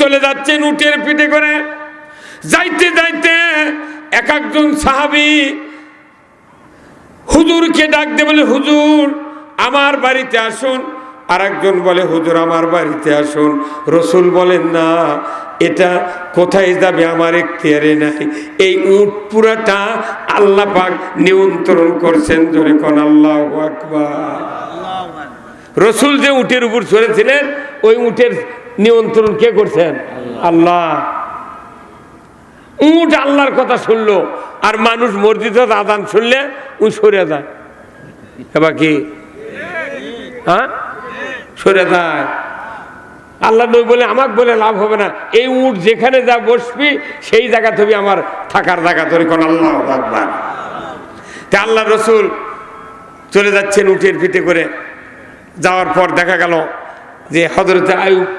চলে যাচ্ছেন উটের পিঠে করে। যাইতে যাইতে এক একজন সাহাবী হুজুরকে ডাক দিয়ে বলে, হুজুর আমার বাড়িতে আসুন। আর একজন বলে, হুজুর আমার বাড়িতে আসুন। রসুল বলেন, না, এটা কোথায় যাবে আমার এখতিয়ারে নাই। এই উট পুরাটা আল্লাহ পাক নিয়ন্ত্রণ করছেন। জোরে কোন আল্লাহু আকবার। রসুল যে উটের উপর চড়েছিলেন, ওই উটের নিয়ন্ত্রণ কে করছেন? আল্লাহ। উট আল্লাহর কথা শুনলো, আর মানুষ মসজিদে আযান শুনলে উনি সরে যায়। এবার কি হ্যাঁ সরে যায়? আল্লাহ নবী বলে, আমাকে বলে লাভ হবে না, এই উট যেখানে যা বসবি সেই জায়গা থেকে আমার থাকার জায়গা। ধরে কোন আল্লাহু আকবার। তা আল্লাহ রসুল চলে যাচ্ছেন উটের পিঠে করে। যাওয়ার পর দেখা গেল যে হযরতে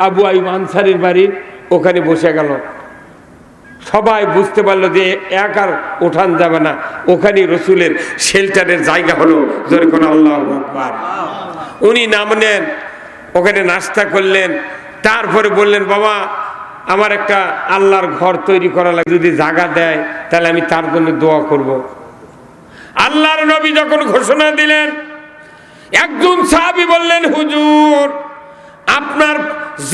আবু আইয়ুব আনসারীর বাড়ির ওখানে বসে গেল। সবাই বুঝতে পারলো যে এক আর ওঠান যাবে না, ওখানে রসুলের শেল্টারের জায়গা হলো। জোরে কোন আল্লাহু আকবার। উনি নাম নেন, ওখানে নাস্তা করলেন। তারপরে বললেন, বাবা আমার একটা আল্লাহর ঘর তৈরি করা লাগে, যদি জায়গা দেয় তাহলে আমি তার জন্য দোয়া করব। আল্লাহর নবী যখন ঘোষণা দিলেন, একজন সাহাবী বললেন, হুজুর আপনার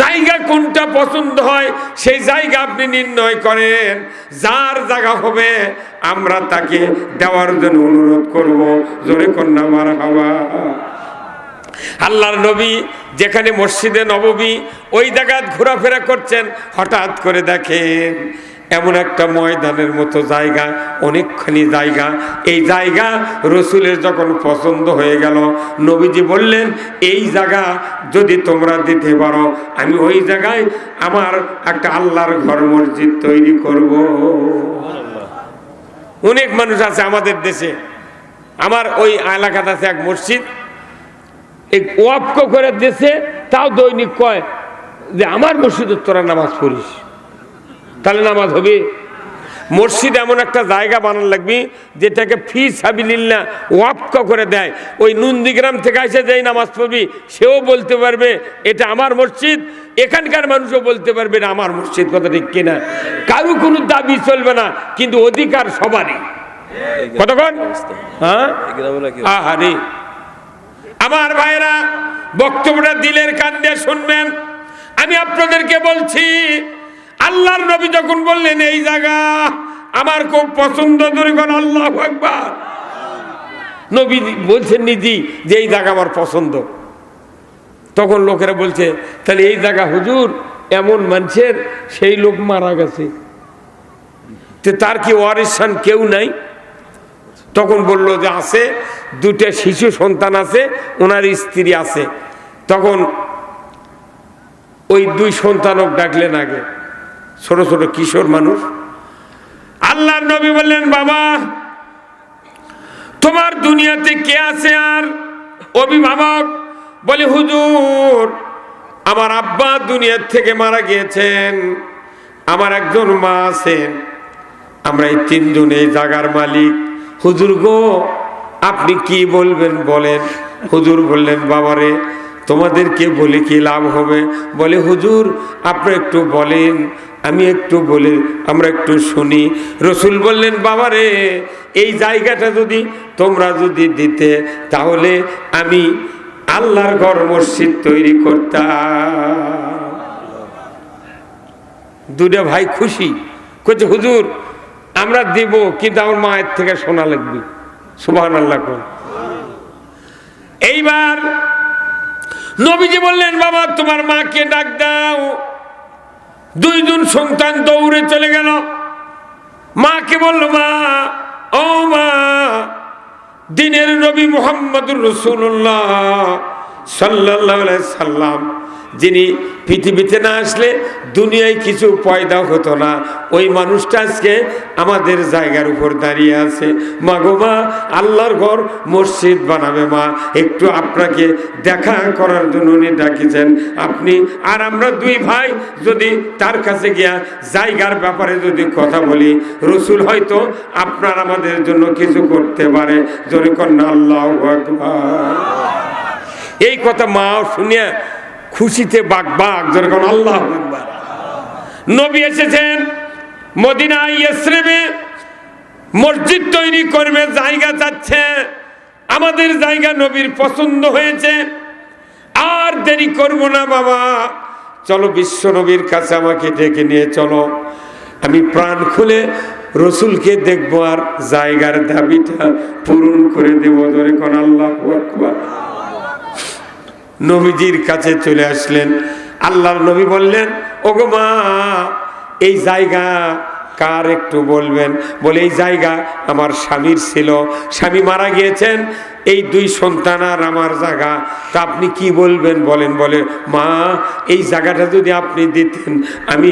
জায়গা কোনটা পছন্দ হয় সেই জায়গা আপনি নির্ণয় করেন, যার জায়গা হবে আমরা তাকে দেওয়ার জন্য অনুরোধ করব। জোরে কন্যা মারহাবা। আল্লাহর নবী যেখানে মসজিদে নববী ওই জায়গায় ঘোরাফেরা করছেন, হঠাৎ করে দেখেন এমন একটা ময়দানের মতো জায়গা, অনেকখানি জায়গা। এই জায়গা রসুলের যখন পছন্দ হয়ে গেল, নবীজি বললেন, এই জায়গা যদি তোমরা দিতে পারো আমি ওই জায়গায় আমার একটা আল্লাহর ঘর মসজিদ তৈরি করব। অনেক মানুষ আছে আমাদের দেশে, আমার ওই এলাকাতে আছে এক মসজিদ, এই ওয়াক্ফ করে দেশে, তাও দৈনিক কয় যে আমার মসজিদে তোরা নামাজ পড়িস, তাহলে নামাজ হবে। মসজিদ এমন একটা জায়গা বানানো লাগবে যেটাকে ফি সাবিলিল্লাহ ওয়াক্ফ করে দেয়। ওই নন্দীগ্রাম থেকে এসে যেই নামাজ পড়বি সেও বলতে পারবে এটা আমার মসজিদ, এখানকার মানুষও বলতে পারবে এটা আমার মসজিদ। কথা ঠিক কিনা? কারো কোনো দাবি চলবে না, কিন্তু অধিকার সবারই। কতক্ষণ? হ্যাঁ, আহারে আমার ভাইরা, বক্তব্যটা দিলের কান দিয়ে শুনবেন। আমি আপনাদেরকে বলছি, আল্লাহর নবী যখন বললেন এই জায়গা আমার খুব পছন্দ, ধরে কোন আল্লাহু আকবার। নবী বলছেন নিজে যে এই জায়গা আমার পছন্দ। তখন লোকেরা বলছে, তাহলে এই জায়গা হুজুর এমন মানুষের সেই লোক মারা গেছে, তার কি ওয়ারিসান কেউ নাই? তখন বলল যে আছে, দুটা শিশু সন্তান আছে, ওনার স্ত্রী আছে। তখন ওই দুই সন্তানক ডাকলেন আগে, ছোট ছোট কিশোর মানুষ। আল্লাহর নবী বললেন, বাবা তোমার দুনিয়াতে কে আছে? আর অভিভাবক বলে, হুজুর আমার আব্বা দুনিয়ার থেকে মারা গিয়েছেন, আমার একজন মা আছেন, আমরা এই তিনজন এই জায়গার মালিক। হুজুর গো আপনি কি বলবেন বলেন। হুজুর বললেন, বাবারে তোমাদেরকে বলে কি লাভ হবে? বলে, হুজুর আপনি একটু বলেন, আমি একটু বলে আমরা একটু শুনি। রসুল বললেন, বাবারে এই জায়গাটা যদি তোমরা যদি দিতে তাহলে আমি আল্লাহর ঘর মসজিদ তৈরি করতাম। দুটো ভাই খুশি, কইছে হুজুর আমরা দিব, কিন্তু আমার মায়ের থেকে শোনা লাগবে। সুবহানাল্লাহ। এইবার নবীজি বললেন, বাবা তোমার মাকে ডাক দাও। দুইজন সন্তান দৌড়ে চলে গেল, মাকে বলল, মা ও মা, দিনের নবী মুহাম্মদুর রাসূলুল্লাহ সাল্লাল্লাহু আলাইহি সাল্লাম যিনি পৃথিবীতে না আসলে দুনিয়ায় কিছু পয়দা হতো না, ওই মানুষটা আজকে আমাদের জায়গার উপর দাঁড়িয়ে আছে। মা গো মা, আল্লাহর ঘর মসজিদ বানাবে মা, একটু আপনাকে দেখা করার জন্য উনি ডাকিছেন। আপনি আর আমরা দুই ভাই যদি তার কাছে গিয়া জায়গার ব্যাপারে যদি কথা বলি, রসুল হয়তো আপনার আমাদের জন্য কিছু করতে পারে। জোরে কন্যা আল্লাহু আকবার। এই কথা মা শুনিয়া খুশিতে বাক বাক, জোরে কোন আল্লাহু আকবার। নবী এসেছেন মদিনায় ইসরাবে মসজিদ তৈরি করবে, জায়গা চাচ্ছে, আমাদের জায়গা নবীর পছন্দ হয়েছে, আর দেরি করব না বাবা, চলো বিশ্ব নবীর কাছে আমাকে ডেকে নিয়ে চলো, আমি প্রাণ খুলে রসুলকে দেখবো আর জায়গার দাবিটা পূরণ করে দেবো। ধরে কোন আল্লাহু আকবার। নবীজির কাছে চলে আসলেন। আল্লাহর নবী বললেন, ওগো মা, এই জায়গা কার একটু বলবেন? বলে এই জায়গা আমার স্বামীর ছিল, স্বামী মারা গিয়েছেন, এই 2 সন্তান আর আমার জায়গা, তা আপনি কি বলবেন বলেন। বলে মা, এই জায়গাটা যদি আপনি দিতেন আমি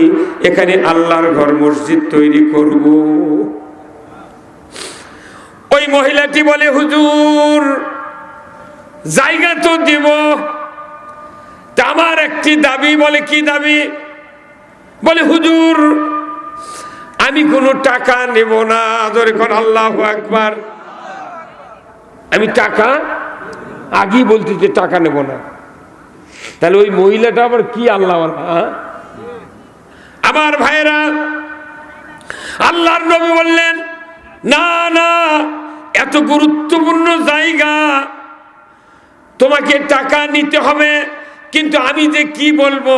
এখানে আল্লাহর ঘর মসজিদ তৈরি করব। ওই মহিলাটি বলে, হুজুর জায়গা তো দিব, তা আমার একটি দাবি। বলে কি দাবি? বলে হুজুর আমি কোনো টাকা নেব না। ধরে কোন আল্লাহু আকবার। আমি টাকা আগেই বলছি যে টাকা নেব না। তাহলে ওই মহিলাটা আবার কি আল্লাহ? আমার ভাইরা, আল্লাহর নবী বললেন, না না, এত গুরুত্বপূর্ণ জায়গা, তোমাকে টাকা নিতে হবে, কিন্তু আমি যে কি বলবো,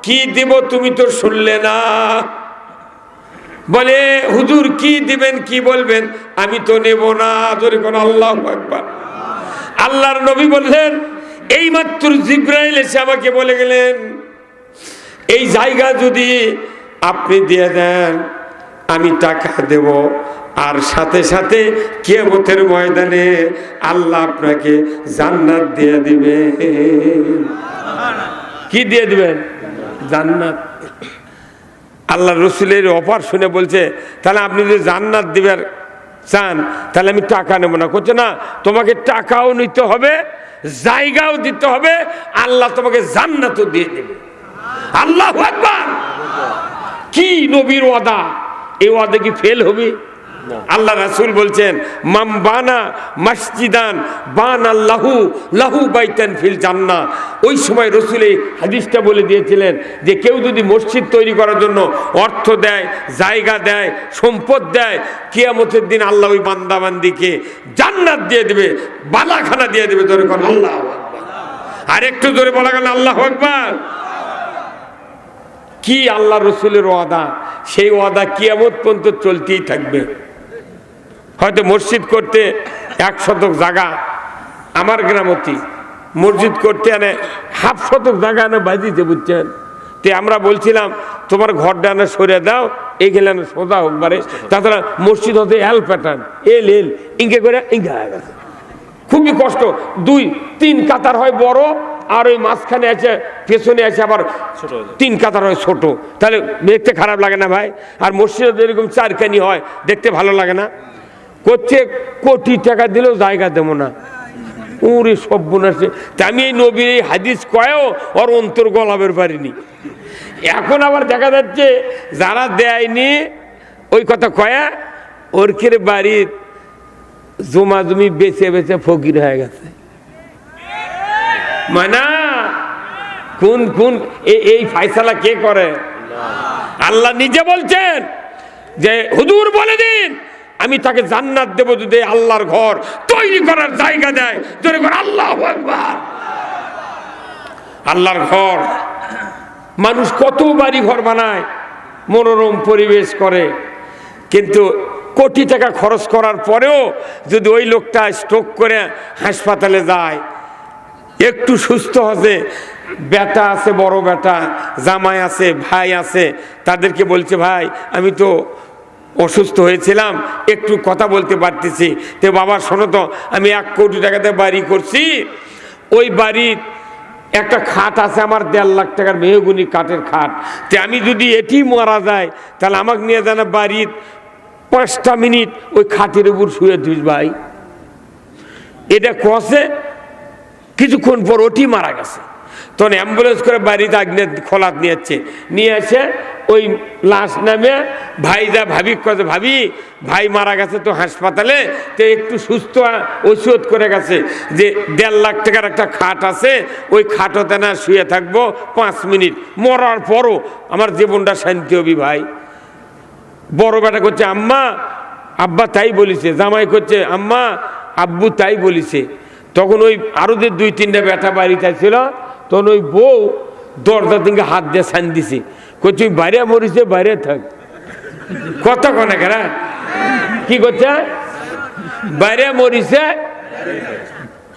কি দেব তুমি তো শুনলে না। বলে হুজুর কি দিবেন, কি বলবেন? আমি তো নেব না। ধরে কোন আল্লাহু আকবার। আল্লাহর নবী বললেন, এইমাত্র জিবরাইল এসে আমাকে বলে গেলেন, এই জায়গা যদি আপনি দিয়ে দেন আমি টাকা দেব, আর সাথে সাথে কিয়ামতের ময়দানে আল্লাহ আপনাকে জান্নাত দিয়ে দিবে। কি দিয়ে দিবেন? জান্নাত। আল্লাহ রসুলের অফার শুনে বলছে, তাহলে আপনি যদি জান্নাত দিবেন চান তাহলে আমি টাকা নেব না। করছে না, তোমাকে টাকাও নিতে হবে, জায়গাও দিতে হবে, আল্লাহ তোমাকে জান্নাতও দিয়ে দেবে। আল্লাহু আকবার। কি নবীর ওয়াদা! এই ওয়াদা কি ফেল হবে? আল্লাহ রাসূল বলছেন, মাম বানা মসজিদান বানাল্লাহু লাহু বাইতান ফিল জান্নাহ। ওই সময় রাসূল এই হাদিসটা বলে দিয়েছিলেন যে কেউ যদি মসজিদ তৈরি করার জন্য অর্থ দেয়, জায়গা দেয়, সম্পদ দেয়, কিয়ামতের দিন আল্লাহ ওই বান্দাবান্দিকে জান্নাত দিয়ে দেবে, বালাখানা দিয়ে দেবে। ধরে কোন আল্লাহু আকবার। আর একটু জোরে বলা গেল আল্লাহু আকবার। কি আল্লাহ রসুলের ওয়াদা! সেই ওয়াদা কিয়ামত পর্যন্ত চলতেই থাকবে। হয়তো মসজিদ করতে 1 শতক জায়গা, আমার গ্রামতি মসজিদ করতে আনে 1/2 শতক জায়গা এনে বাজিতে, বুঝছেন? তে আমরা বলছিলাম তোমার ঘরটা এনে সরে দাও, এই গেলে সোজা হোক বারে। তাছাড়া মসজিদ হতে এল প্যাটার্ন, এল ইঙ্গে করে ইঙ্গা হয়ে গেছে, খুবই কষ্ট। 2-3 কাতার হয় বড়, আর ওই মাঝখানে আছে, পেছনে আছে আবার 3 কাতার হয় ছোট। তাহলে দেখতে খারাপ লাগে না ভাই? আর মসজিদে এরকম 4 কানি হয়, দেখতে ভালো লাগে না? করছে কোটি টাকা দিলেও জায়গা দেবো না। ওরে সর্বনাশে! তা আমি এই নবীর এই হাদিস কয়েও ওর অন্তর গলাবের পারিনি। এখন আবার দেখা যাচ্ছে যারা দেয়নি ওই কথা কয়া ওর কেড়ে বাড়ির জমা জমি বেচে বেচে ফকির হয়ে গেছে। মানা কোন কোন এই ফায়সালা কে করে? আল্লাহ নিজে বলছেন যে হুজুর বলে দিন আমি তাকে জান্নাত দেব যদি আল্লাহর ঘর তৈরি করার জায়গা দেয়। জোরে করে আল্লাহু আকবার। আল্লাহর ঘর, মানুষ কত বাড়ি ঘর বানায়, মনোরম পরিবেশ করে, কিন্তু কোটি টাকা খরচ করার পরেও যদি ওই লোকটা স্ট্রোক করে হাসপাতালে যায়, একটু সুস্থ হবে, বেটা আছে, বড় বেটা, জামাই আছে, ভাই আছে, তাদেরকে বলছে ভাই আমি তো অসুস্থ হয়েছিলাম, একটু কথা বলতে পারতেছি, তো বাবা শোনো তো, আমি 1 কোটি টাকাতে বাড়ি করছি, ওই বাড়ির একটা খাট আছে আমার 1.5 লাখ টাকার মেহগুনি কাঠের খাট, তো আমি যদি এটি মারা যায় তাহলে আমাকে নিয়ে জানা বাড়ির 5টা মিনিট ওই খাটের উপর শুয়ে দিস ভাই। এটা কষে কিছুক্ষণ পর ওটি মারা গেছে। তখন অ্যাম্বুলেন্স করে বাড়িতে আগ্নে খোলাত নিয়ে এসে ওই লাশ নামে ভাইরা ভাবি কাছে, ভাবি ভাই মারা গেছে তো হাসপাতালে, তো একটু সুস্থ ওষুধ করে গেছে যে 1.5 লাখ টাকার একটা খাট আছে, ওই খাটতে না শুয়ে থাকবো 5 মিনিট, মরার পরও আমার জীবনটা শান্তি হবি ভাই। বড় বেটা করছে আম্মা আব্বা তাই বলিছে, জামাই করছে আম্মা আব্বু তাই বলিছে। তখন ওই আরো যে 2-3টা বেটা বাড়িতে ছিল, তখন ওই বউ দরজার দিকে হাত দিয়ে ছান দিছে, করছে বাইরে মরিছে বাইরে থাক। কত কনে কেনা কি করছে, বাইরে মরিছে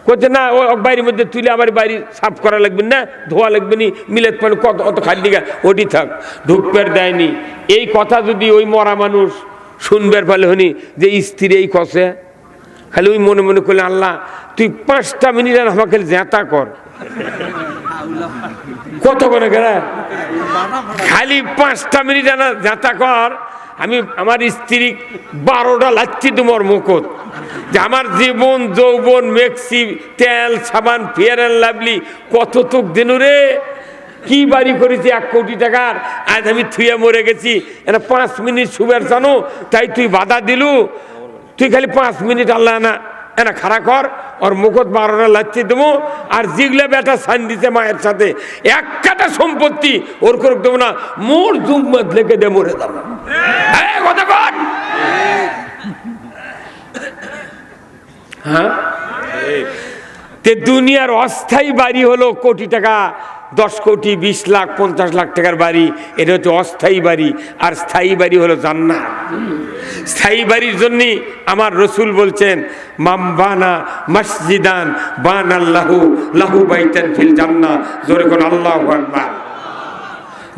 করছে না, ও বাড়ির মধ্যে তুলে আবার বাড়ি সাফ করা লাগবে না, ধোয়া লাগবে নি, মিলেট পানি কত অত খালি দিকে ওটি থাক, ঢুকপের দেয়নি। এই কথা যদি ওই মরা মানুষ শুনবার পালে হনি যে স্ত্রী এই কষে, খালি ওই মনে মনে করলে আল্লাহ তুই 5টা মিনিট আর আমাকে জেতা কর। কত করে গেলা খালি 5টা মিনিট আনা জেতা কর, আমি আমার স্ত্রী 12টা লাচ্ছি তোমার মুখত, যে আমার জীবন যৌবন মেক্সি তেল সাবান ফেয়ার অ্যান্ড লাভলি কত তুক দিন রে, কি বাড়ি করেছি 1 কোটি টাকার, আজ আমি থুয়ে মরে গেছি, এটা 5 মিনিট শুভের জানো তাই তুই বাধা দিলু, তুই খালি 5 মিনিট আল্লাহ না এনা খাড়া কর, ওর মুখত 12টা লাচ্ছি দেবো, আর জিগলে বেটা সান দিতে মায়ের সাথে 1 কাটা সম্পত্তি ওর করে দেবো না, মোর জুম্মত লেগে দে মরে যাবো। কথা কর, হ্যাঁ তে দুনিয়ার অস্থায়ী বাড়ি হলো কোটি টাকা, 10 কোটি 20 লাখ 50 লাখ টাকার বাড়ি, এটা হচ্ছে অস্থায়ী বাড়ি, আর স্থায়ী বাড়ি হলো জান্নাত। স্থায়ী বাড়ির জন্য আমার রসুল বলছেন মামবানা মসজিদান বান আল্লাহু লাহু বাইতান ফিল জান্নাহ, জোরে কোন আল্লাহু আকবার।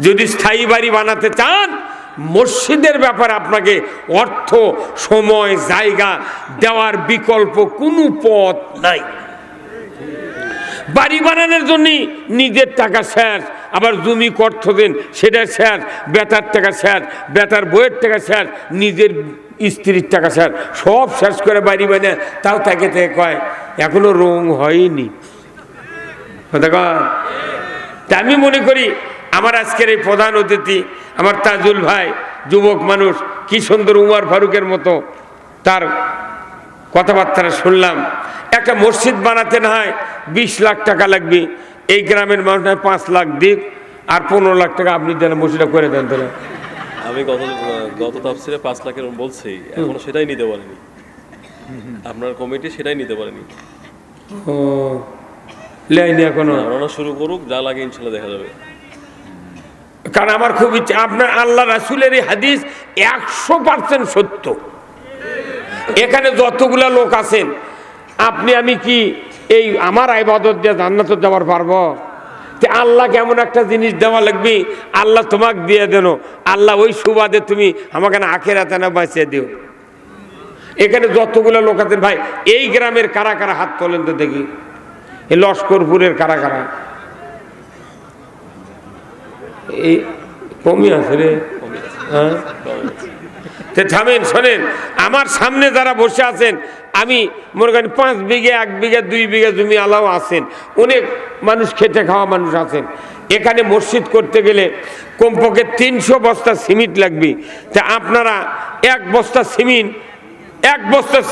যদি স্থায়ী বাড়ি বানাতে চান, মসজিদের ব্যাপারে আপনাকে অর্থ সময় জায়গা দেওয়ার বিকল্প কোনো পথ নাই। বাড়ি বানানোর জন্য নিজের টাকা শেষ, আবার জমি অর্থ দেন সেটা শেষ, বেটার টাকা শেষ, বেটার বইয়ের টাকা শেষ, নিজের স্ত্রীর টাকা শেষ, সব শেষ করে বাড়ি বানিয়ে তাও তাকে থেকে কয় এখনো রং হয়নি। তা আমি মনে করি আমার আজকের এই প্রধান অতিথি আমার তাজুল ভাই, যুবক মানুষ, কি সুন্দর উমর ফারুকের মতো তার কথাবার্তা শুনলাম। একটা মসজিদ বানাতে না হয় 20 লাখ টাকা লাগবে, এই গ্রামের মানুষ 5 লাখ দিক আর 15 লাখ টাকা আপনি দেন, মসজিদটা করে দেন। তাহলে আমি গত তাফসিরে 5 লাখের বলছি, এখনো সেটাই নিতে পারেনি, আপনার কমিটি সেটাই নিতে পারেনি। ও লেয়নি এখনো, ওনারা শুরু করুক, যা লাগে ইনশাল্লাহ দেখা যাবে। কারণ আমার খুব ইচ্ছা, আপনার আল্লাহ রাসূলের এই হাদিস 100% সত্য। এখানে যতগুলা লোক আছেন, আপনি আমি কি এই আমার ইবাদত দিয়ে জান্নাতে যাওয়ার পারবো? তে আল্লাহ কেমন একটা জিনিস দেওয়া লাগবে, আল্লাহ তোমাকে দিয়ে দেন, আল্লাহ ওই সুবাদে তুমি আমাকে না আখিরাতে না বাঁচিয়ে দিও। এখানে যতগুলো লোক আছেন ভাই, এই গ্রামের কারা কারা হাত তোলেন তো দেখি, এই লস্করপুরের কারা কারা, এই কমই আছে রে। হ্যাঁ থামেন, শোনেন, আমার সামনে যারা বসে আছেন, আমি মনে করেন 5 বিঘে 1 বিঘা 2 বিঘা জমি আলাও আছেন, অনেক মানুষ খেটে খাওয়া মানুষ আছেন। এখানে মসজিদ করতে গেলে কমপক্ষে 300 বস্তা সিমেন্ট লাগবে। তা আপনারা 1 বস্তা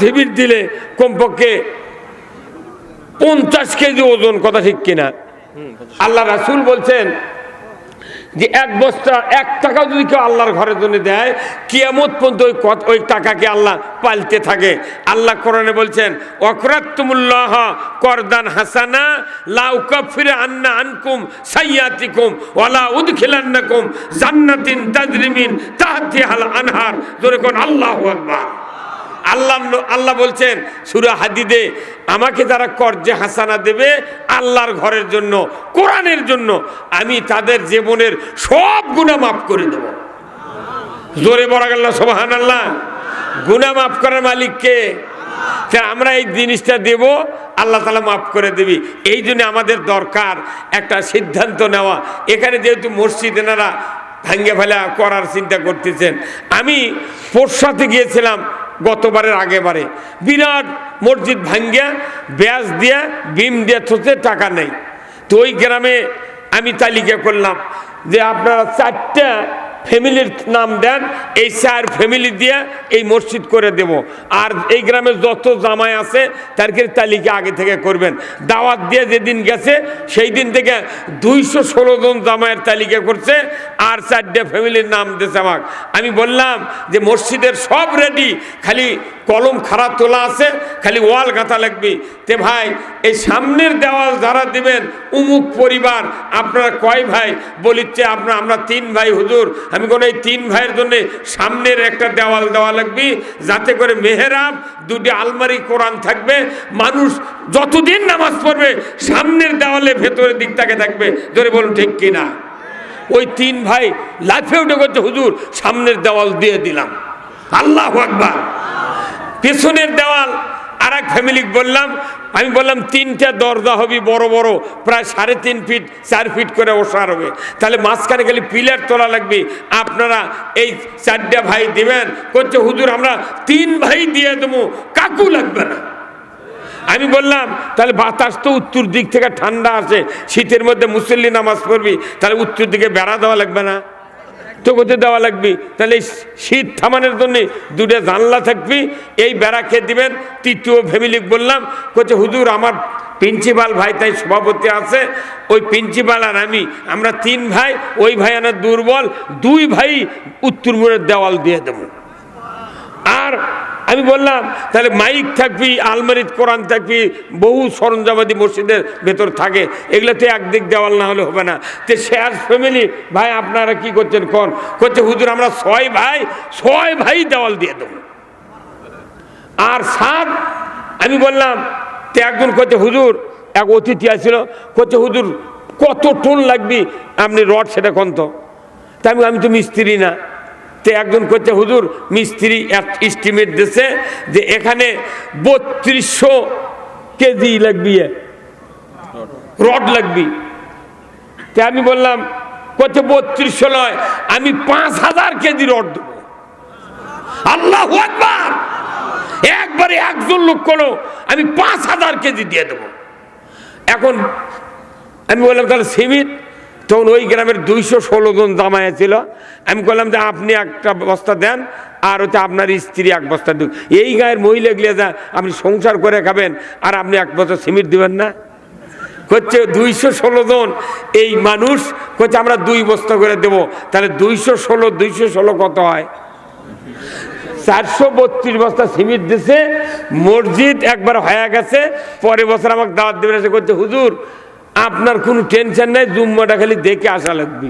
সিমেন্ট দিলে কমপক্ষে 50 কেজি ওজন, কথা ঠিক কিনা? আল্লাহ রাসূল বলছেন যে 1 বস্তা 1 টাকা যদি কেউ আল্লাহর ঘরের জন্য দেয়, কিয়ামত পর্যন্ত ওই টাকাকে আল্লাহ পালতে থাকে। আল্লাহ কোরআনে বলছেন ওয়াকরাতুমুল্লাহ করদান হাসানা লা উকাফিরু আন্না আনকুম সাইয়াতিকুম ওয়ালা উদখিলান্নাকুম জান্নাতিন তাজরি মিন তাহতিহাল আনহার, জোরে কোন আল্লাহু আকবার। আল্লাহ বলছেন সূরা হাদিদে, আমাকে যারা কর্জে হাসানা দেবে আল্লাহর ঘরের জন্য, কোরআনের জন্য, আমি তাদের জীবনের সব গুনাহ মাফ করে দেব। জোরে বলা গেল সুবহানাল্লাহ। গুনাহ মাফ করার মালিক কে? আমরা এই জিনিসটা দেব, আল্লাহ তাআলা মাফ করে দেবে। এই জন্য আমাদের দরকার একটা সিদ্ধান্ত নেওয়া। এখানে যেহেতু মসজিদ এনারা ভাঙ্গে ফেলা করার চিন্তা করতেছেন, আমি পোরশাতে গিয়েছিলাম গতবারের আগেবারে, বিরাট মসজিদ ভাঙ্গিয়া ব্যাস দিয়া বিম দিয়া থতে টাকা নেই। তো ওই গ্রামে আমি তালিকা করলাম যে আপনারা 4টা ফ্যামিলির নাম দেন, এই 4 ফ্যামিলি দিয়ে এই মসজিদ করে দেব। আর এই গ্রামে যত জামাই আছে তারকে তালিকা আগে থেকে করবেন। দাওয়াত দিয়ে যেদিন গেছে সেই দিন থেকে 216 জন জামাইয়ের তালিকা করছে, আর 4টা ফ্যামিলির নাম দিয়েছে আমাকে। আমি বললাম যে মসজিদের সব রেডি, খালি কলম খাড়া তোলা আছে, খালি ওয়াল গাঁথা লাগবে। তে ভাই এই সামনের দেওয়াল যারা দিবেন উমুক পরিবার, আপনারা কয় ভাই? বলিচ্ছে আমরা 3 ভাই হুজুর। আমি কোন এই 3 ভাইয়ের জন্য সামনের একটা দেওয়াল দেওয়া লাগবে, যাতে করে মেহরাব, 2টি আলমারি, কোরআন থাকবে। মানুষ যতদিন নামাজ পড়বে সামনের দেওয়ালে ভেতরের দিক থেকে থাকবে। ধরে বলুন ঠিক কিনা? ওই 3 ভাই লাফে উঠে করছে হুজুর সামনের দেওয়াল দিয়ে দিলাম। আল্লাহু আকবার। পেছনের দেওয়াল আর এক ফ্যামিলি বললাম, আমি বললাম 3টা দরজা হবে বড় বড়, প্রায় 3.5 ফিট 4 ফিট করে ওসার হবে, তাহলে মাঝখানে খালি পিলার তোলা লাগবে। আপনারা এই 4টা ভাই দিবেন? করছে হুজুর আমরা 3 ভাই দিয়ে দেবো, কাকু লাগবে না। আমি বললাম তাহলে বাতাস তো উত্তর দিক থেকে ঠান্ডা আসে, শীতের মধ্যে মুসল্লি নামাজ পড়বি, তাহলে উত্তর দিকে বেড়া দেওয়া লাগবে না? তো কোথায় দেওয়া লাগবে? তাহলে শীত থামানোর জন্য 2টা জানলা থাকবি, এই বেড়া খেয়ে দিবেন। 3য় ফ্যামিলি বললাম, করছে হুজুর আমার প্রিন্সিপাল ভাই তাই সভাপতি আছে, ওই প্রিন্সিপাল আর আমরা 3 ভাই, ওই ভাই আনার দুর্বল, 2 ভাই উত্তর মুড়ের দেওয়াল দিয়ে দেবো। আর আমি বললাম তাহলে মাইক থাকবি, আলমারিত কোরআন থাকবি, বহু সরঞ্জামাদি মসজিদের ভেতর থাকে, এগুলো তো একদিক দেওয়াল না হলে হবে না। তো শেয়ার ফ্যামিলি ভাই আপনারা কি করছেন কোন? করছে হুজুর আমরা 6 ভাই, 6 ভাই দেওয়াল দিয়ে দেবো। আর 7 আমি বললাম, তো একজন করছে হুজুর, এক অতিথি আসছিল, করছে হুজুর কত টন লাগবে আপনি রড সেটা কোন? তো আমি তো মিস্ত্রি না। তো একজন করছে হুজুর মিস্ত্রি এস্টিমেট দিয়েছে যে এখানে 3200 কেজি লাগবে, রড লাগবে। তো আমি বললাম, করছে 3200 নয়, আমি 5000 কেজি রড দেবো। আল্লাহু আকবার। একবারে একজন লোক করো, আমি 5000 কেজি দিয়ে দেবো। এখন আমি বললাম তাহলে সিমেন্ট, তখন ওই গ্রামের 216 জন জামাই ছিল। আমি বললাম যে আপনি একটা বস্তা দেন, আর ওতে আপনার স্ত্রী 1 বস্তা দিন। এই গায়ের মহিলা গিয়ে যা আপনি সংসার করে খাবেন, আর আপনি 1 বস্তা সিমেন্ট দিবেন না? হচ্ছে 216 জন এই মানুষ, হচ্ছে আমরা 2 বস্তা করে দেব। তাহলে 216 কত হয়? 432 বস্তা সিমেন্ট দিছে। মসজিদ একবার হয়ে গেছে, পরের বছর আমাকে দাওয়াত দেবেন। এসে করছে হুজুর আপনার কোনো টেনশন নাই, জুম্মাটা খালি দেখে আসা লাগবে।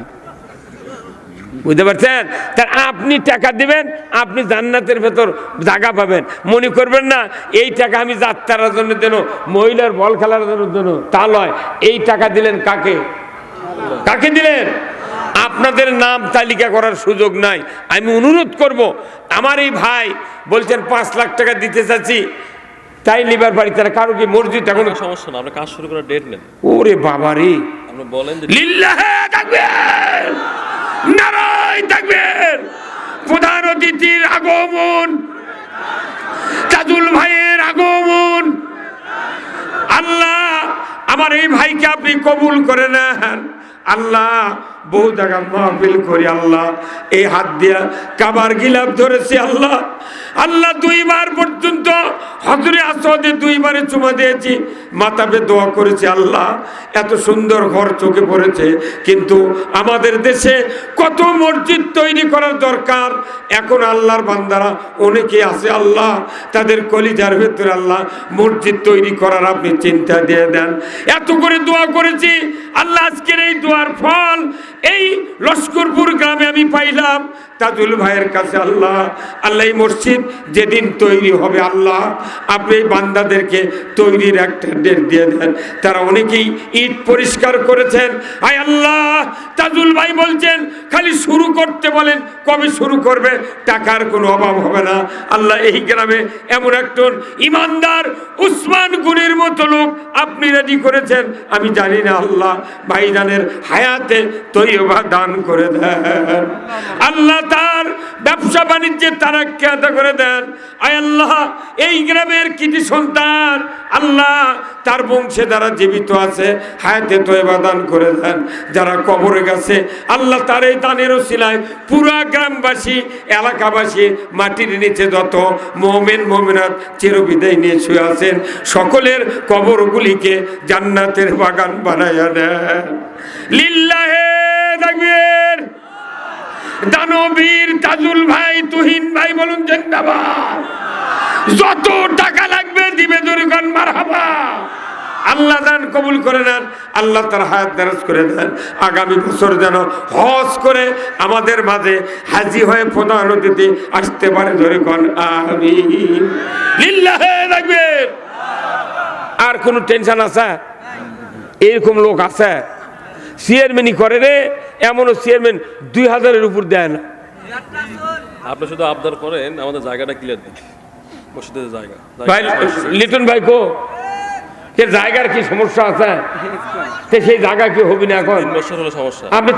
বুঝতে পারছেন? তার আপনি টাকা দিবেন, আপনি জান্নাতের ভেতর জায়গা পাবেন। মনে করবেন না এই টাকা আমি যাত্রার জন্য দেন, মহিলার বল খেলার জন্য দেন, তা নয়। এই টাকা দিলেন কাকে? কাকে দিলেন? আপনাদের নাম তালিকা করার সুযোগ নাই। আমি অনুরোধ করব, আমার এই ভাই বলছেন 5 লাখ টাকা দিতে চাচ্ছি, তাই লিবার বাড়ি, তারা কারো কি মসজিদ এখন সমস্যা না, আমরা কাজ শুরু করার ডেট নেন। ওরে বাবা রে, আপনি বলেন যে লিল্লাহে তাকবীর, নারায়ে তাকবীর। প্রধান অতিথির আগমন, তাজুল ভাইয়ের আগমন। আল্লাহ আমার এই ভাইকে আপনি কবুল করে নেন। আল্লাহ বহু জায়গা মাহফিল করি, আল্লাহ এই হাত দিয়া কাবার গিলাপ ধরেছি। আল্লাহ আল্লাহ 2 বার পর্যন্ত হজরে আসওয়াদে 2 বারে চুমা দিয়েছি, মাথাবে দোয়া করেছি। আল্লাহ এত সুন্দর ঘর চোখে পড়েছে, কিন্তু আমাদের দেশে কত মসজিদ তৈরি করার দরকার। এখন আল্লাহর বান্দারা অনেকে আছে, আল্লাহ তাদের কলিজার ভেতরে আল্লাহ মসজিদ তৈরি করার আপনি চিন্তা দিয়ে দেন। এত করে দোয়া করেছি, আল্লাহ আজকের এই দোয়ার ফল এই লস্করপুর গ্রামে আমি পাইলাম তাজুল ভাইয়ের কাছে। আল্লাহ আল্লাহ এই মসজিদ যেদিন তৈরি হবে, আল্লাহ আপনি এই বান্দাদেরকে তৈরির একটা ডেট দিয়ে দেন। তারা অনেকেই ইট পরিষ্কার করেছেন। আয় আল্লাহ, তাজুল ভাই বলছেন খালি শুরু করতে বলেন, কবে শুরু করবে? টাকার কোনো অভাব হবে না। আল্লাহ এই গ্রামে এমন একজন ইমানদার উসমান গুনির মতো লোক আপনি রেডি করেছেন, আমি জানি না। আল্লাহ ভাইজানের হায়াতে তৈয়বা দান করে দেন। আল্লাহ তার ব্যবসা বাণিজ্যের তারাক্কি আদা করে দেন। আয় আল্লাহ, এই গ্রামের কৃতি সন্তান আল্লাহ তার বংশে যারা জীবিত আছে হায়াতে তয়বা দান করে দেন। যারা কবরে গেছে আল্লাহ তার এই দানের ওসিলায় পুরা গ্রামবাসী এলাকাবাসী মাটির নিচে যত মুমিন মুমিনাত চিরবিদায় নিয়ে শুয়ে আছেন সকলের কবরগুলিকে জান্নাতের বাগান বানায়া দেন। লিল্লাহে তাকবীর। দানবীর তাজুল ভাই, তুহিন ভাই বলুন জিন্দাবাদ। যত টাকা লাগবে দিবে জোরগান মারহাবা। আল্লাহ দান কবুল করে নেন, আল্লাহ তার হায়াত দারাজ করে দেন। আগামী বছর যেন হজ করে আমাদের মাঝে হাজি হয়ে প্রধান অতিথি আসতে পারে, জোরগান আমিন। লিল্লাহে তাকবীর। আর কোনো টেনশন আছে? এরকম লোক আছে চেয়ারম্যানই করে রে, এমনও চেয়ারম্যান 2000-এর উপর দেয় না। আপনি শুধু আবদার করেন আমাদের জায়গাটা ক্লিয়ার দিন, মসজিদের জায়গা। ভাই লিটন ভাই কো কে জায়গার কি সমস্যা আছে? সেই জায়গা কি হবে না এখন? 3 বছর হলো সমস্যা। আপনি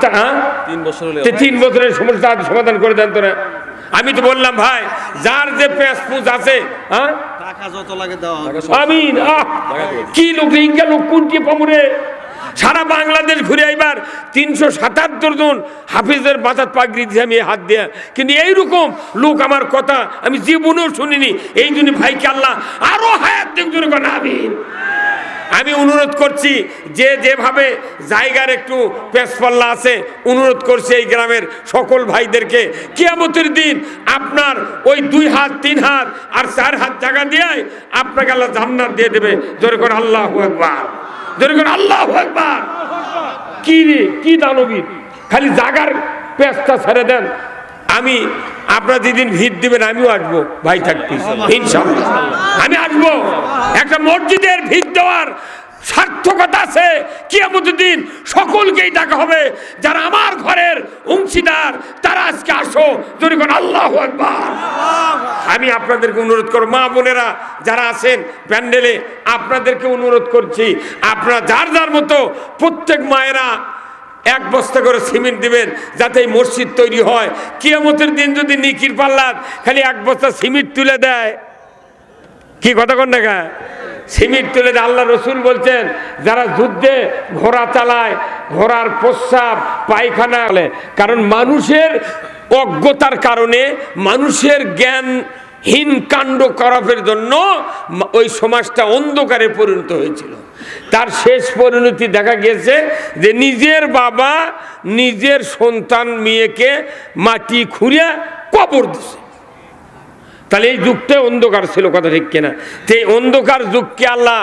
3 বছর হলে 3 বছরের সমস্যা সমাধান করে দেন তোরা। আমি তো বললাম ভাই যার যে পেঁচপুচ আছে, হ্যাঁ টাকা যত লাগে দেওয়া আমিন। কি লোক ইঙ্গা লোক কোনটি পামুরে সারা বাংলাদেশ ঘুরে আইবার 377 জন হাফিজের মাথার পাগড়ি দিয়ে আমি হাত দেয়া, কিন্তু এইরকম লোক আমার কথা আমি জীবনেও শুনিনি। এই জন্য ভাইকে আল্লাহ আরো হায়াত দেখ জোরে কোন আমিন। আমি অনুরোধ করছি যে যেভাবে জায়গার একটু পেছপাল্লা আছে, অনুরোধ করছি এই গ্রামের সকল ভাইদেরকে কিয়ামতের দিন আপনার ওই 2 হাত 3 হাত আর 4 হাত জায়গা দিয়ে আপনাকে আল্লাহ জান্নাত দিয়ে দেবে। জোরে করে আল্লাহু আকবার, জোরে করে আল্লাহু আকবার। কি রে কি দানবীর, খালি জাগার পেছটা ছেড়ে দেন। আমি আপনারা যেদিন ভিড় দিবেন আমিও আসবো ভাই থাকতে ইনশাআল্লাহ। আমি আসবো। একটা মসজিদের ভিড় দেওয়ার সার্থকতা আছে। কিয়ামতের দিন সকলকেই ডাকা হবে, যারা আমার ঘরের অংশীদার তারা আজকে আসো, যদি কোন আল্লাহু আকবার। আমি আপনাদেরকে অনুরোধ করব, মা বোনেরা যারা আছেন প্যান্ডেলে আপনাদেরকে অনুরোধ করছি, আপনারা যার যার মতো প্রত্যেক মায়েরা 1 বস্তা করে সিমেন্ট দিবেন যাতে এই মসজিদ তৈরি হয়। কিয়ামতের দিন যদি নিকির পাল্লাত খালি 1 বস্তা সিমেন্ট তুলে দেয়, কি কথা কন না, সিমেন্ট তুলে দেয়। আল্লাহ রসুল বলছেন যারা যুদ্ধে ঘোড়া চালায়, ঘোড়ার প্রস্রাব পায়খানা, কারণ মানুষের অজ্ঞতার কারণে মানুষের জ্ঞানহীন কাণ্ড করার জন্য ওই সমাজটা অন্ধকারে পরিণত হয়েছিল। তার শেষ পরিণতি দেখা গেছে যে নিজের বাবা নিজের সন্তান মেয়েকে মাটি খুঁড়িয়া কবর দিছে। তাহলে এই যুগটা অন্ধকার ছিল, কথা ঠিক কিনা? সেই অন্ধকার যুগকে আল্লাহ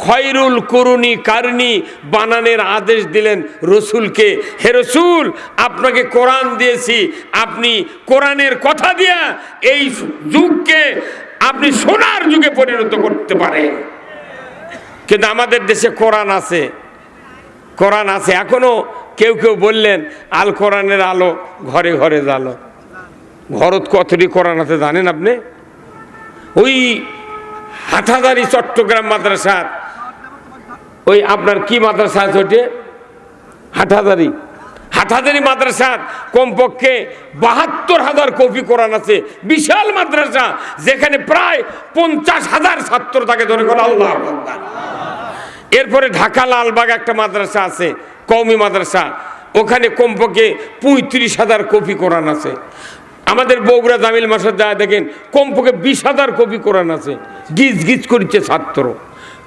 খয়রুল কুরুনি কারনি বানানোর আদেশ দিলেন রসুলকে। হে রসুল, আপনাকে কোরআন দিয়েছি, আপনি কোরআনের কথা দিয়া এই যুগকে আপনি সোনার যুগে পরিণত করতে পারেন। কিন্তু আমাদের দেশে কোরআন আছে, কোরআন আছে, এখনো কেউ কেউ বললেন আল কোরআনের আলো ঘরে ঘরে জ্বালো। ঘরত কতটি কোরআন আছে জানেন আপনি? ওই হাটহাজারি চট্টগ্রাম মাদ্রাসা, ওই আপনার কি মাদ্রাসা আছে ওইটা? হাটহাজারি মাদ্রাসা কমপক্ষে 72,000 কপি কোরআন আছে। বিশাল মাদ্রাসা যেখানে প্রায় 50,000 ছাত্র থাকে, ধরে করে আল্লাহু আকবার। এরপরে ঢাকা লালবাগ একটা মাদ্রাসা আছে, কওমি মাদ্রাসা, ওখানে কমপক্ষে 35,000 কপি কোরআন আছে। আমাদের বগুড়া জামিল মাসাদ যায় দেখেন কমপক্ষে 20,000 কপি কোরআন আছে। গিজ গিজ করছে ছাত্র।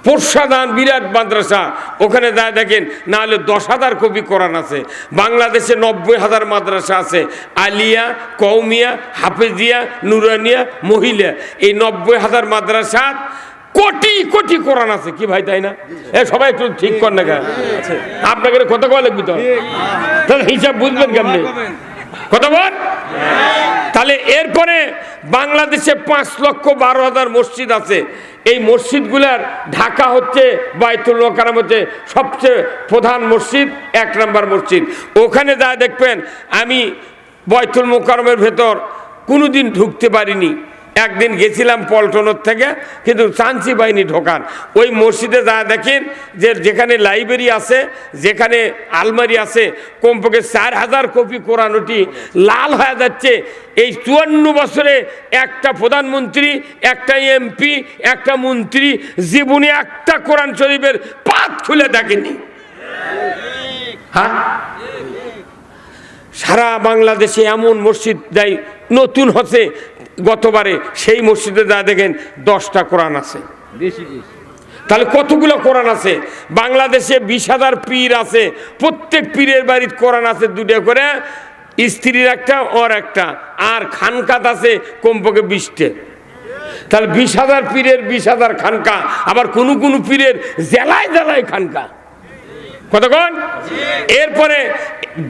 পোর্শাদান বিরাট মাদ্রাসা, ওখানে যায় দেখেন না হলে 10,000 কপি কোরআন আছে। বাংলাদেশে 90,000 মাদ্রাসা আছে, আলিয়া, কওমিয়া, হাফেজিয়া, নুরানিয়া, মহিলা, এই 90,000 মাদ্রাসা কোটি কোটি কোরআন আছে। কি ভাই তাই না? এ সবাই একটু ঠিক কর না, আপনাকে কত কয় লাগবে তো, তাহলে হিসাব বুঝবেন কেমনি, কথা বল। তাহলে এরপরে বাংলাদেশে 5,12,000 মসজিদ আছে। এই মসজিদগুলার ঢাকা হচ্ছে বাইতুল মোকাররম হচ্ছে সবচেয়ে প্রধান মসজিদ, 1 নম্বর মসজিদ। ওখানে যা দেখবেন, আমি বাইতুল মোকাররমের ভেতর কোনোদিন ঢুকতে পারিনি, একদিন গেছিলাম পল্টনের থেকে, কিন্তু চান্সি বাহিনী ঢোকান। ওই মসজিদে যা দেখেন যে যেখানে লাইব্রেরি আছে, যেখানে আলমারি আছে, কমপক্ষে 4000 কপি কোরআন ওটি লাল হয়ে যাচ্ছে। এই 54 বছরে একটা প্রধানমন্ত্রী, একটা এমপি, একটা মন্ত্রী জীবনে একটা কোরআন শরীফের পাত খুলে দেখেনি। হ্যাঁ, সারা বাংলাদেশে এমন মসজিদ যাই নতুন হচ্ছে গতবারে, সেই মসজিদে যা দেখেন 10টা কোরআন আছে। তাহলে কতগুলো কোরআন আছে? বাংলাদেশে 20,000 পীর আছে, প্রত্যেক পীরের বাড়িতে কোরআন আছে 2টা করে, স্ত্রীর একটা ওর একটা, আর খানকাত আছে কমপক্ষে 20টে। তাহলে 20,000 পীরের 20,000 খানকা, আবার কোন কোন পীরের জেলায় জেলায় খানকা। কতক্ষণ? এরপরে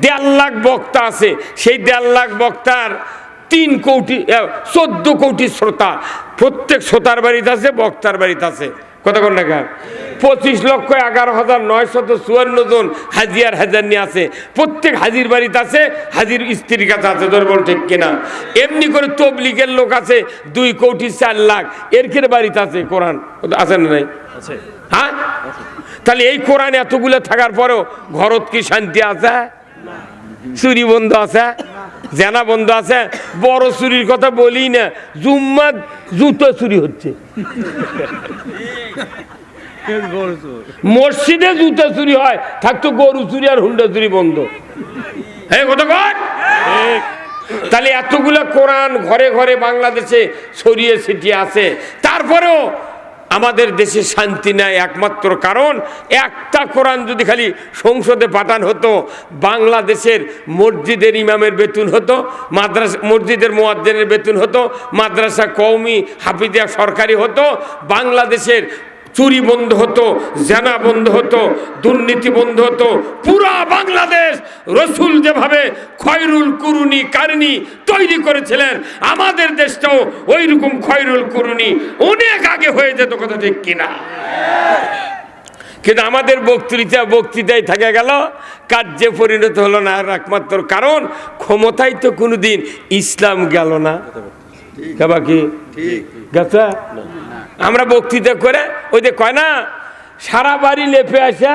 1.5 লাখ বক্তা আছে, সেই 1.5 লাখ বক্তার 3 কোটি 14 কোটি শ্রোতা, প্রত্যেক শ্রোতার বাড়িতে আছে, বক্তার বাড়িতে আছে। কতক্ষণ টাকা? 25,11,954 জন হাজিয়ার হাজার নিয়ে আছে, প্রত্যেক হাজির বাড়িতে আছে, হাজির স্ত্রীর কাছে আছে। ধর বল ঠিক কিনা? এমনি করে তবলিগের লোক আছে 2 কোটি 4 লাখ, এর বাড়িতে আছে কোরআন, আছে না নাই? হ্যাঁ, তাহলে এই কোরআন এতগুলো থাকার পরেও ঘরত কি শান্তি আছে? চুরি বন্ধ আছে, জেনা বন্ধ আছে। বড় চুরির কথা বলি না, জুম্মা জুতো চুরি হচ্ছে, মসজিদে জুতো চুরি হয়, থাকতো গরু চুরি আর হুন্ডা চুরি বন্ধ। হ্যাঁ, কতক্ষণ? তাহলে এতগুলো কোরআন ঘরে ঘরে বাংলাদেশে ছড়িয়ে ছিটিয়ে আছে, তারপরেও আমাদের দেশে শান্তি নাই। একমাত্র কারণ, একটা কোরআন যদি খালি সংসদে পাঠান হতো, বাংলাদেশের মসজিদের ইমামের বেতন হতো, মাদ্রাসা মসজিদের মুয়াজ্জিনের বেতন হতো, মাদ্রাসা কওমি হাফিজিয়া সরকারি হতো, বাংলাদেশের চুরি বন্ধ হতো, জেনা বন্ধ হতো, দুর্নীতি বন্ধ হতো। পুরা বাংলাদেশ রসুল যেভাবে খয়রুল কুরুনি কারণী তৈরি করেছিলেন, আমাদের দেশটাও ওই রকম খয়রুল কুরুনি অনেক আগে হয়ে যেত। কথা ঠিক কিনা? কিন্তু আমাদের বক্তৃতায় থেকে গেল, কার্যে পরিণত হলো না। আর একমাত্র কারণ, ক্ষমতায় তো কোনোদিন ইসলাম গেল না। কি গেছে? আমরা বক্তৃতা করে ওই যে কয় না, সারা বাড়ি লেপে আসে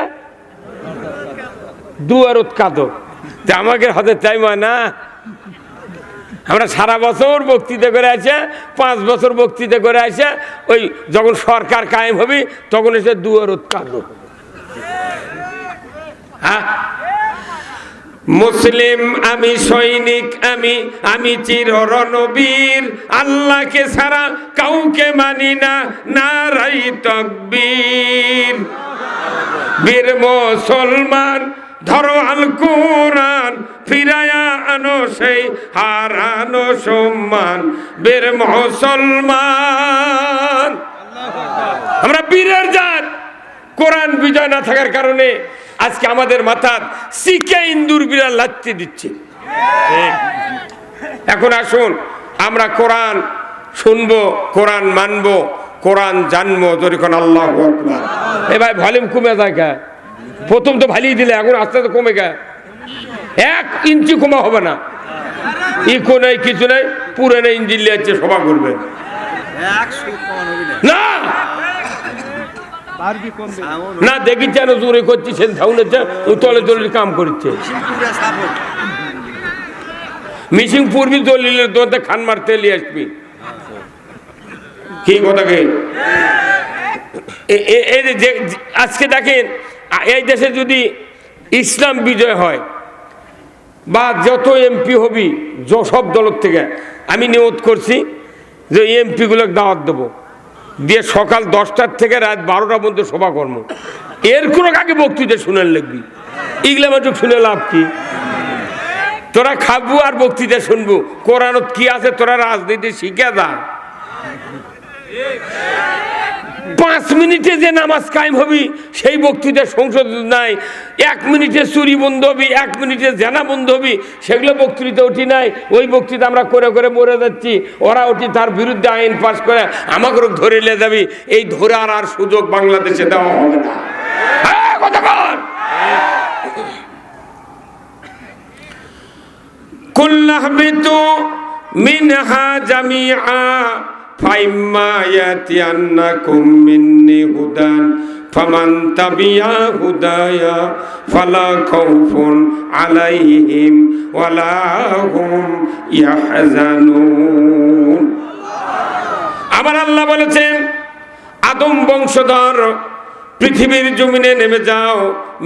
দুয়ারত কাঁদো, যে আমাকে হাতে চাই না। আমরা সারা বছর বক্তৃতা করে আসে, 5 বছর বক্তৃতা করে আসে, ওই যখন সরকার কায়েম হবে তখন এসে দুয়ারত কাঁদো। হ্যাঁ, মুসলিম আমি, সৈনিক আমি, আমি চির রণবীর, আল্লাহকে ছাড়া কাউকে মানি না, নারাই তাকবীর। বীর মুসলমান ধরো আল কোরআন, ফিরায়া আনো সেই হারানো সম্মান। বীর মুসলমান, আমরা বীরের জাত। কোরআন বিজয় না থাকার কারণে আজকে আমাদের মাথা শিখে ইন্দুর বিড়াল লাচ্ছি দিচ্ছে। এখন আসুন, আমরা কোরআন শুনবো, কোরআন মানবো, কোরআন জানবো। যখন আল্লাহু আকবার। এ ভাই, ভলিউম কমে যায় কে? প্রথম তো ভালিয়ে দিলে, এখন আস্তে আস্তে কমে গে। 1 ইঞ্চি কমা হবে না, ইকো নাই, কিছু নাই, পুরানো ইঞ্জিন লিয়াচ্ছে সভা করবে না। না দেখি যেন জোরে করছি, সে তলে তলে কাম করছে। মিশিং পূর্বী দলিলের দোতে খান মারতে নিয়ে আসবি। কি কথা কে? আজকে দেখেন, এই দেশে যদি ইসলাম বিজয় হয়, বা যত এমপি হবি সব দলের থেকে, আমি নিয়ত করছি যে এমপি গুলোকে দাওয়াত দেবো, দিয়ে সকাল 10টার থেকে রাত 12টা পর্যন্ত সভা কর্ম। এর কোনো আগে বক্তৃতা শুনে লিখবি, এগুলো আমার শুনে লাভ কি? তোরা খাবো আর বক্তৃতা শুনবো। কোরআনত কি আছে তোরা রাজনীতি শিখে যা। 5 মিনিটে যে নামাজ কায়েম হবি সেই বক্তৃতা সংসদ নাই। 1 মিনিটে চুরি বন্ধ হবি, 1 মিনিটে জেনা বন্ধ হবি, সেগুলো বক্তৃতা উঠি নাই। ওই বক্তৃতা আমরা করে করে মরে যাচ্ছি। ওরা উঠি তার বিরুদ্ধে আইন পাস করে আমাকে ধরে নিয়ে যাবি। এই ধরার আর সুযোগ বাংলাদেশে দেওয়া হবে না। কুল্লাহবিতু মিনহা জামিআ ফাইম্মা ইয়াতিয়ান্নাকুম মিন্নি হুদান ফামান তাবিয়া হুদায়া ফালা খাউফুন আলাইহিম ওয়ালা হুম ইয়াহজানুন। আমার আল্লাহ বলেছেন, আদম বংশধর পৃথিবীর জমিনে নেমে যাও,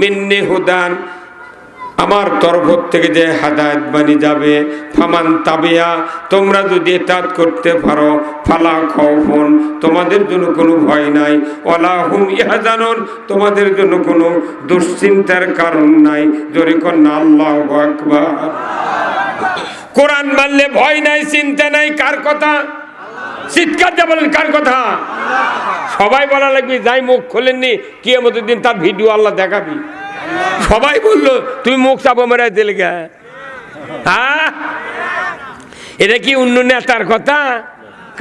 মিন্নি হুদান, আমার তরফ থেকে যে হাদায়াত বাণী যাবে, ফামান তাবিয়া, তোমরা যদি এতাত করতে পারো, ফালা খাউফুন, তোমাদের জন্য কোনো ভয় নাই, ওয়ালা হুম ইয়াহজানুন, তোমাদের জন্য কোনো দুশ্চিন্তার কারণ নাই। জোরে কন্যা আল্লাহু আকবার। কোরআন মানলে ভয় নাই, চিন্তা নাই। কার কথা? চিৎকার দিয়ে বলেন, কার কথা? সবাই বলা লাগবে, যাই মুখ খোলেননি কিয়ামতের দিন তার ভিডিও আল্লাহ দেখাবি। সবাই বললো তুমি মুখ চাপা মেরাই দিলে গে। হ্যাঁ, এটা কি অন্য নেতার কথা?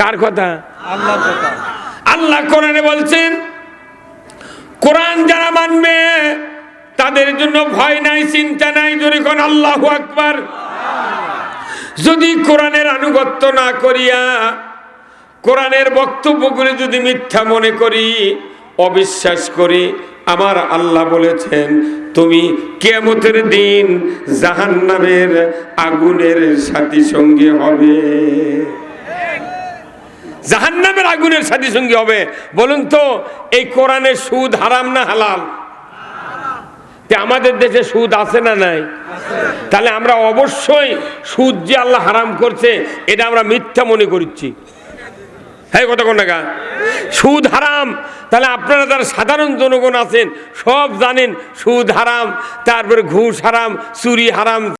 কার কথা? আল্লাহ কোরআনে বলছেন, কোরআন যারা মানবে তাদের জন্য ভয় নাই, চিন্তা নাই। জোরে কোন আল্লাহু আকবার। যদি কোরআনের আনুগত্য না করিয়া কোরআনের বক্তব্যগুলি যদি মিথ্যা মনে করি, অবিশ্বাস করি, আমার আল্লাহ বলেছেন তুমি কিয়ামতের দিন জাহান্নামের আগুনের সাথী সঙ্গী হবে। জাহান্নামের আগুনের সাথী সঙ্গী হবে। বলুন তো, এই কোরআনের সুদ হারাম না হালাল? আমাদের দেশে সুদ আছে না নাই? তাহলে আমরা অবশ্যই সুদ যে আল্লাহ হারাম করছে এটা আমরা মিথ্যা মনে করছি। হ্যাঁ, কথা কোন টাকা সুদ হারাম। তাহলে আপনারা যারা সাধারণ জনগণ আছেন সব জানেন সুদ হারাম, তারপরে ঘুষ হারাম, চুরি হারাম।